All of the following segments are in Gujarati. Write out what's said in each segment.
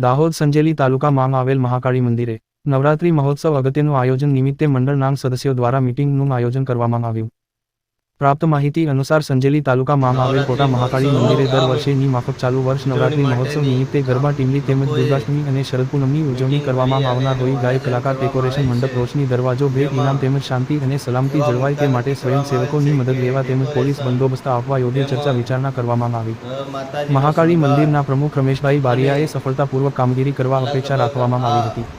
દાહોદ સંજેલી તાલુકામાં આવેલ મહાકાળી મંદિરે નવરાત્રી મહોત્સવ અગત્યનું આયોજન નિમિત્તે મંડળના સદસ્યો દ્વારા મીટિંગનું આયોજન કરવામાં આવ્યું। પ્રાપ્ત માહિતી અનુસાર સંજેલી તાલુકામાં આવેલ કોટા મહાકાળી મંદિરે દર વર્ષેની માફક ચાલુ વર્ષ નવરાત્રી મહોત્સવ નિમિત્તે ગરબા ટીમલી તેમજ દુર્ગાષ્ટમી અને શરદ પૂનમની ઉજવણી કરવામાં આવનાર હોય ગાયક કલાકાર ડેકોરેશન મંડપ રોશની દરવાજો ભેટ ઇનામ તેમજ શાંતિ અને સલામતી જળવાય તે માટે સ્વયંસેવકોની મદદ લેવા તેમજ પોલીસ બંદોબસ્ત આપવા યોગ્ય ચર્ચા વિચારણા કરવામાં આવી। મહાકાળી મંદિરના પ્રમુખ રમેશભાઈ બારિયાએ સફળતાપૂર્વક કામગીરી કરવા અપેક્ષા રાખવામાં આવી હતી।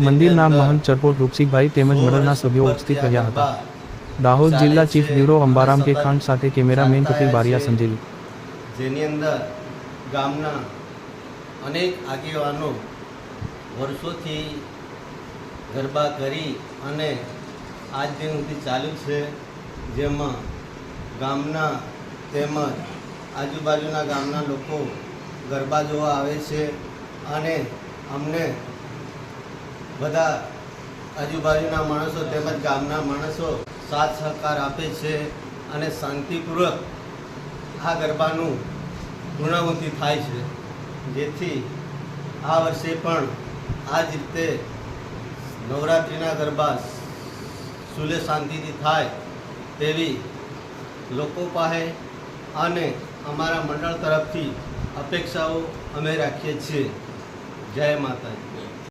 મંદિરના મહંત ચરપોટ રૂપસિંહભાઈ તેમજ મંડળના સભ્યો ઉપસ્થિત રહ્યા હતા। દાહોદ જિલ્લા ચીફ બ્યુરો અંબારામ કે ખાંડ સાથે કેમેરામેન કપિલ બારિયા સંજેલી। જેની અંદર ગામના અનેક આગેવાનો વર્ષોથી ગરબા કરી અને આજ દિન સુધી ચાલુ છે, જેમાં ગામના તેમજ આજુબાજુના ગામના લોકો ગરબા જોવા આવે છે અને અમને બધા આજુબાજુના માણસો તેમજ ગામના માણસો સાથ સહકાર આપે છે અને શાંતિપૂર્વક આ ગરબાનું પૂર્ણાહુતિ થાય છે, જેથી આ વર્ષે પણ આ જ રીતે નવરાત્રિના ગરબા સુલે શાંતિથી થાય તેવી લોકો પાસે અને અમારા મંડળ તરફથી અપેક્ષાઓ અમે રાખીએ છીએ। જય માતાજી।